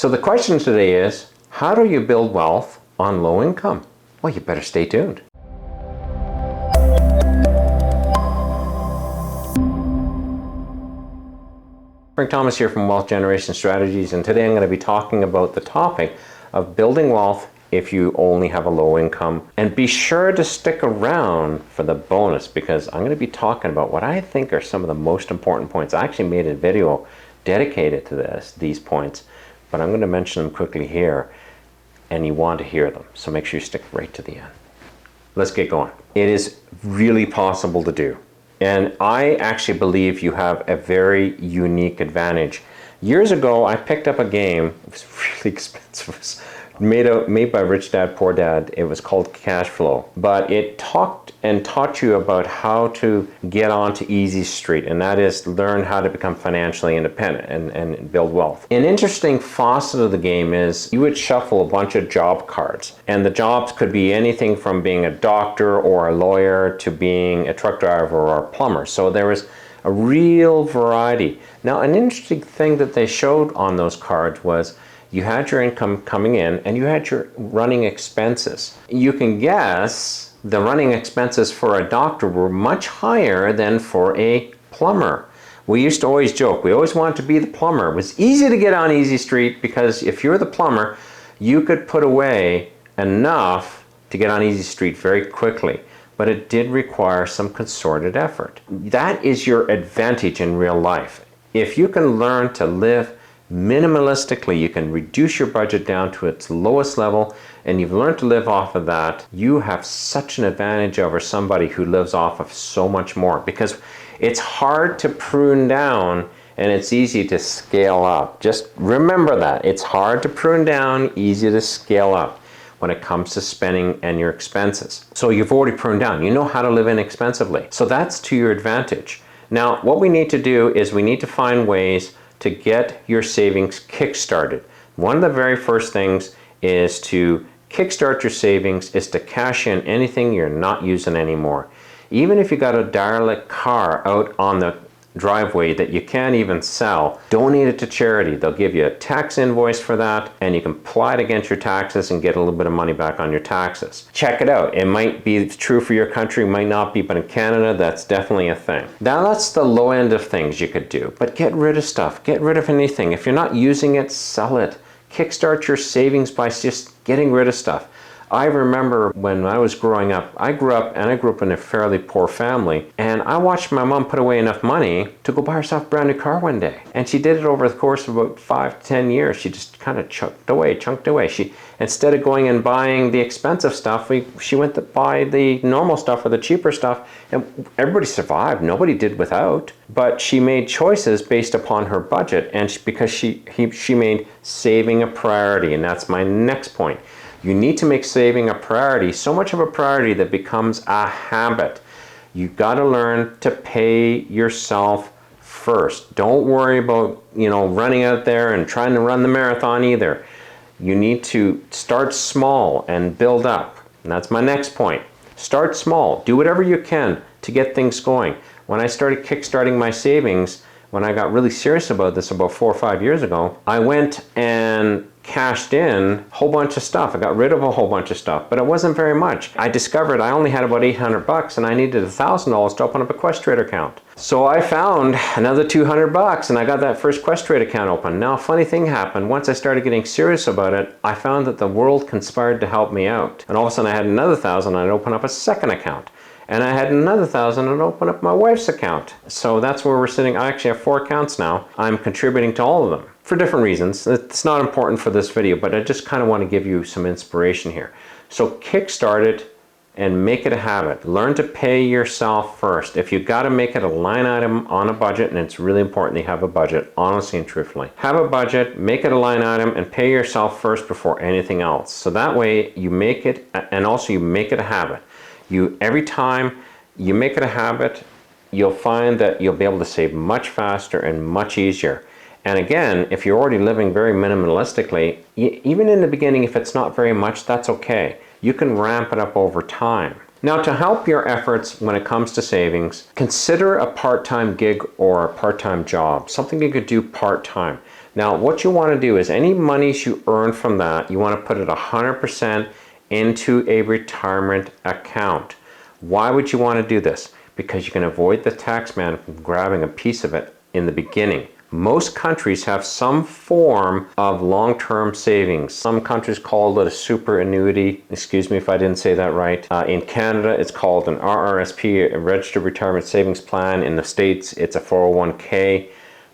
So the question today is, how do you build wealth on low income? Well, you better stay tuned. Frank Thomas here from Wealth Generation Strategies, and today I'm going to be talking about the topic of building wealth if you only have a low income. And be sure to stick around for the bonus, because I'm going to be talking about what I think are some of the most important points. I actually made a video dedicated to these points, but I'm going to mention them quickly here, and you want to hear them. So make sure you stick right to the end. Let's get going. It is really possible to do. And I actually believe you have a very unique advantage. Years ago, I picked up a game. It was really expensive. It was made by Rich Dad Poor Dad. It was called Cash Flow. But it taught you about how to get onto easy street, and that is learn how to become financially independent and build wealth. An interesting facet of the game is you would shuffle a bunch of job cards, and the jobs could be anything from being a doctor or a lawyer to being a truck driver or a plumber. So there was a real variety. Now, an interesting thing that they showed on those cards was you had your income coming in and you had your running expenses. You can guess the running expenses for a doctor were much higher than for a plumber. We used to always joke, we always wanted to be the plumber. It was easy to get on easy street because if you're the plumber, you could put away enough to get on easy street very quickly. But it did require some concerted effort. That is your advantage in real life. If you can learn to live minimalistically, you can reduce your budget down to its lowest level, and you've learned to live off of that, you have such an advantage over somebody who lives off of so much more, because it's hard to prune down and it's easy to scale up. Just remember that. It's hard to prune down, easy to scale up when it comes to spending and your expenses. So you've already pruned down. You know how to live inexpensively. So that's to your advantage. Now, what we need to do is we need to find ways to get your savings kick-started. One of the very first things is to kickstart your savings is to cash in anything you're not using anymore. Even if you got a derelict car out on the driveway that you can't even sell, donate it to charity. They'll give you a tax invoice for that, and you can apply it against your taxes and get a little bit of money back on your taxes. Check it out. It might be true for your country, might not be, but in Canada, that's definitely a thing. Now, that's the low end of things you could do, but get rid of stuff. Get rid of anything. If you're not using it, sell it. Kickstart your savings by just getting rid of stuff. I remember when I was growing up, I grew up in a fairly poor family, and I watched my mom put away enough money to go buy herself a brand new car one day. And she did it over the course of about 5 to 10 years. She just kind of chunked away. She, instead of going and buying the expensive stuff, she went to buy the normal stuff or the cheaper stuff, and everybody survived. Nobody did without. But she made choices based upon her budget, and because she made saving a priority, and that's my next point. You need to make saving a priority, so much of a priority that becomes a habit. You've got to learn to pay yourself first. Don't worry about, running out there and trying to run the marathon either. You need to start small and build up. And that's my next point. Start small. Do whatever you can to get things going. When I started kickstarting my savings, when I got really serious about this about 4 or 5 years ago, I went and cashed in a whole bunch of stuff. I got rid of a whole bunch of stuff, but it wasn't very much. I discovered I only had about $800 and I needed $1,000 to open up a Questrade account. So I found another $200 and I got that first Questrade account open. Now, a funny thing happened. Once I started getting serious about it, I found that the world conspired to help me out. And all of a sudden I had another $1,000 and I'd open up a second account. And I had another $1,000 and open up my wife's account. So that's where we're sitting. I actually have 4 accounts now. I'm contributing to all of them for different reasons. It's not important for this video, but I just kind of want to give you some inspiration here. So kickstart it and make it a habit. Learn to pay yourself first. If you've got to make it a line item on a budget, and it's really important that you have a budget, honestly and truthfully. Have a budget, make it a line item, and pay yourself first before anything else. So that way you make it, and also you make it a habit. Every time you make it a habit, you'll find that you'll be able to save much faster and much easier. And again, if you're already living very minimalistically, even in the beginning, if it's not very much, that's okay. You can ramp it up over time. Now, to help your efforts when it comes to savings, consider a part-time gig or a part-time job, something you could do part-time. Now, what you want to do is any monies you earn from that, you want to put it 100% into a retirement account. Why would you want to do this? Because you can avoid the tax man from grabbing a piece of it in the beginning. Most countries have some form of long-term savings. Some countries call it a super annuity. Excuse me if I didn't say that right. In Canada, it's called an RRSP, a Registered Retirement Savings Plan. In the States, it's a 401k.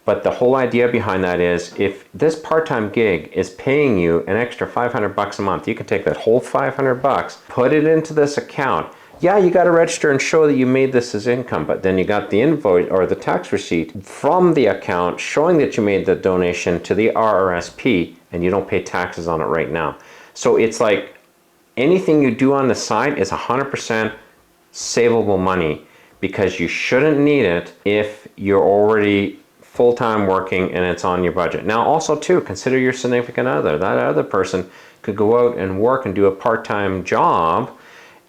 But the whole idea behind that is if this part-time gig is paying you an extra $500 a month, you can take that whole $500, put it into this account. Yeah, you got to register and show that you made this as income, but then you got the invoice or the tax receipt from the account showing that you made the donation to the RRSP, and you don't pay taxes on it right now. So it's like anything you do on the side is 100% savable money, because you shouldn't need it if you're already full-time working and it's on your budget. Now also too, consider your significant other. That other person could go out and work and do a part-time job,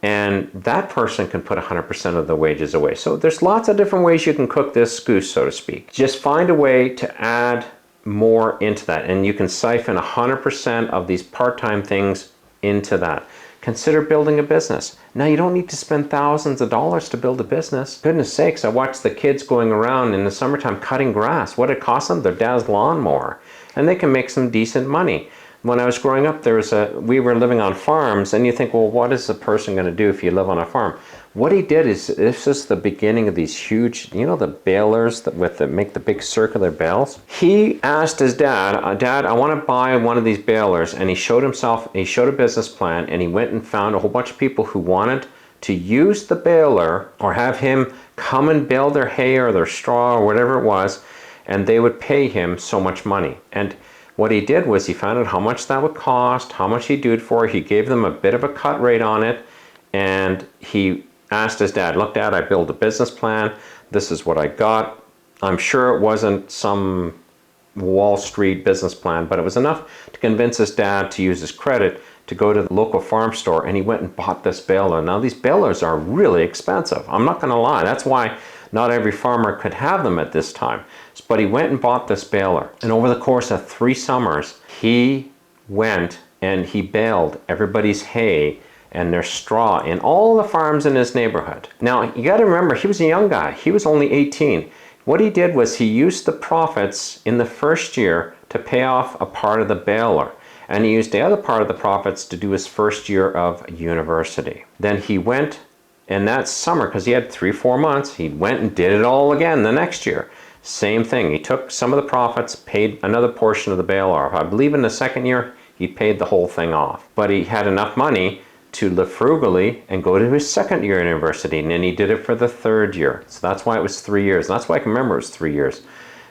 and that person can put 100% of the wages away. So there's lots of different ways you can cook this goose, so to speak. Just find a way to add more into that, and you can siphon 100% of these part-time things into that. Consider building a business. Now, you don't need to spend thousands of dollars to build a business. Goodness sakes, I watch the kids going around in the summertime cutting grass. What it costs them? Their dad's lawnmower. And they can make some decent money. When I was growing up, we were living on farms, and you think, well, what is a person going to do if you live on a farm? What he did is, this is the beginning of these huge, you know, the balers that make the big circular bales. He asked his dad, Dad, I want to buy one of these balers, and he showed a business plan, and he went and found a whole bunch of people who wanted to use the baler or have him come and bale their hay or their straw or whatever it was, and they would pay him so much money. And what he did was he found out how much that would cost, how much he'd do it for. He gave them a bit of a cut rate on it, and he asked his dad, look, Dad, I built a business plan. This is what I got. I'm sure it wasn't some Wall Street business plan, but it was enough to convince his dad to use his credit to go to the local farm store, and he went and bought this baler. Now, these balers are really expensive. I'm not going to lie. That's why not every farmer could have them at this time. But he went and bought this baler. And over the course of 3 summers, he went and he baled everybody's hay and their straw in all the farms in his neighborhood. Now, you got to remember, he was a young guy. He was only 18. What he did was he used the profits in the first year to pay off a part of the baler. And he used the other part of the profits to do his first year of university. Then he went, and that summer, because he had 3-4 months, he went and did it all again the next year. Same thing. He took some of the profits, paid another portion of the baler off. I believe in the second year, he paid the whole thing off. But he had enough money to live frugally and go to his second year in university. And then he did it for the 3rd year. So that's why it was 3 years. And that's why I can remember it was 3 years.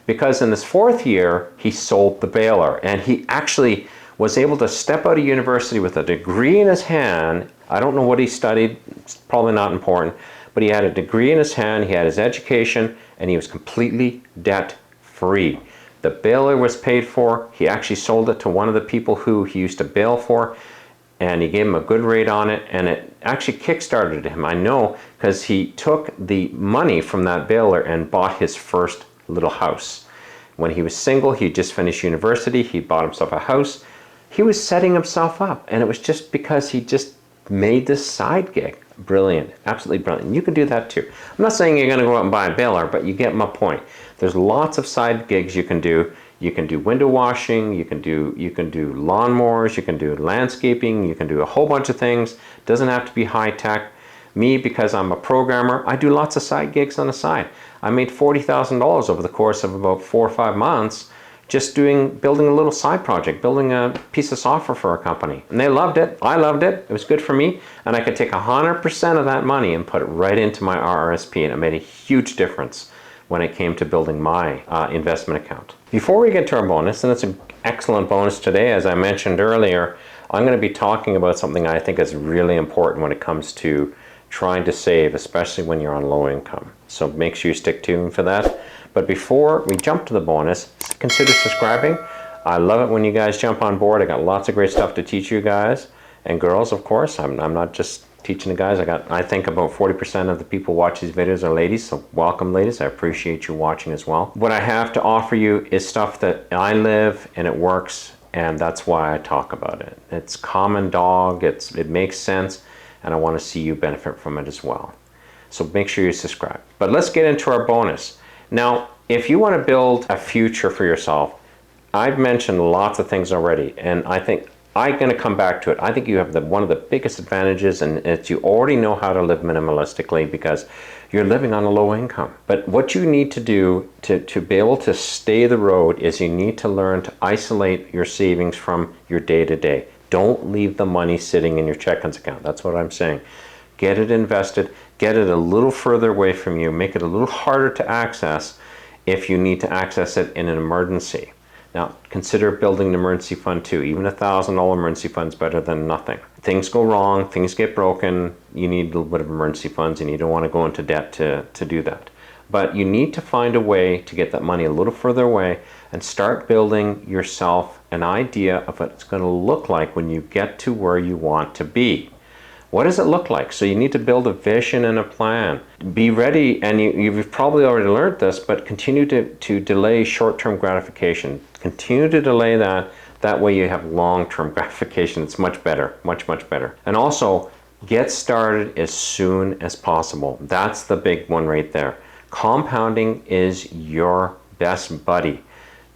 Because in this 4th year, he sold the baler. And he actually was able to step out of university with a degree in his hand. I don't know what he studied. It's probably not important. But he had a degree in his hand. He had his education. And he was completely debt-free. The baler was paid for. He actually sold it to one of the people who he used to bale for, and he gave him a good rate on it, and it actually kick-started him. I know, because he took the money from that baler and bought his first little house. When he was single, he just finished university, he bought himself a house. He was setting himself up, and it was just because he just made this side gig. Brilliant, absolutely brilliant. You can do that too. I'm not saying you're going to go out and buy a baler, but you get my point. There's lots of side gigs you can do. You can do window washing, you can do lawnmowers, you can do landscaping, you can do a whole bunch of things. Doesn't have to be high tech. Me, because I'm a programmer, I do lots of side gigs on the side. I made $40,000 over the course of about 4 or 5 months just building a little side project, building a piece of software for a company. And they loved it. I loved it. It was good for me. And I could take 100% of that money and put it right into my RRSP, and it made a huge difference when it came to building my investment account. Before we get to our bonus, and it's an excellent bonus today, as I mentioned earlier, I'm going to be talking about something I think is really important when it comes to trying to save, especially when you're on low income. So make sure you stick tuned for that. But before we jump to the bonus, consider subscribing. I love it when you guys jump on board. I got lots of great stuff to teach you guys. and girls, of course. I'm not just teaching the guys. I think about 40% of the people who watch these videos are ladies, so welcome ladies. I appreciate you watching as well. What I have to offer you is stuff that I live and it works, and that's why I talk about it. It's common dog, it makes sense, and I want to see you benefit from it as well. So make sure you subscribe. But let's get into our bonus. Now, if you want to build a future for yourself, I've mentioned lots of things already, and I think I'm going to come back to it. I think you have one of the biggest advantages, and it's you already know how to live minimalistically because you're living on a low income. But what you need to do to be able to stay the road is you need to learn to isolate your savings from your day-to-day. Don't leave the money sitting in your check-ins account. That's what I'm saying. Get it invested, get it a little further away from you, make it a little harder to access if you need to access it in an emergency. Now, consider building an emergency fund too. Even a $1,000 emergency fund is better than nothing. Things go wrong, things get broken, you need a little bit of emergency funds and you don't want to go into debt to do that. But you need to find a way to get that money a little further away and start building yourself an idea of what it's going to look like when you get to where you want to be. What does it look like? So you need to build a vision and a plan. Be ready, and you've probably already learned this, but continue to delay short-term gratification. Continue to delay that. That way you have long-term gratification. It's much better, much, much better. And also, get started as soon as possible. That's the big one right there. Compounding is your best buddy.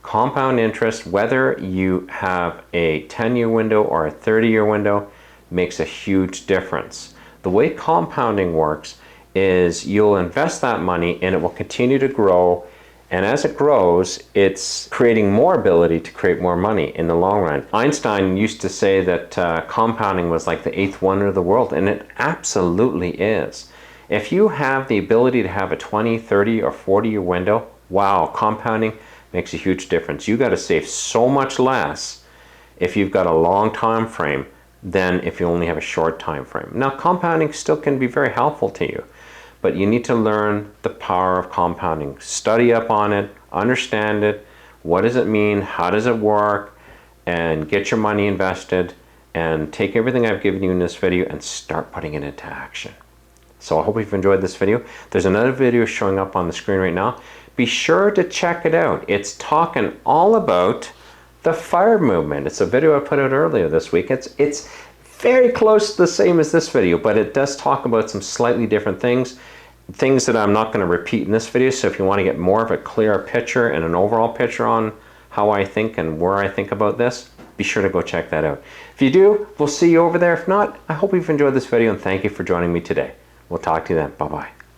Compound interest, whether you have a 10-year window or a 30-year window, makes a huge difference. The way compounding works is you'll invest that money and it will continue to grow, and as it grows, it's creating more ability to create more money in the long run. Einstein used to say that compounding was like the 8th wonder of the world, and it absolutely is. If you have the ability to have a 20, 30, or 40-year window, wow, compounding makes a huge difference. You got to save so much less if you've got a long time frame than if you only have a short time frame. Now, compounding still can be very helpful to you, but you need to learn the power of compounding. Study up on it, understand it, what does it mean, how does it work, and get your money invested, and take everything I've given you in this video and start putting it into action. So I hope you've enjoyed this video. There's another video showing up on the screen right now. Be sure to check it out. It's talking all about the FIRE movement. It's a video I put out earlier this week. It's very close to the same as this video, but it does talk about some slightly different things that I'm not going to repeat in this video. So if you want to get more of a clearer picture and an overall picture on how I think and where I think about this, be sure to go check that out. If you do, we'll see you over there. If not, I hope you've enjoyed this video and thank you for joining me today. We'll talk to you then. Bye-bye.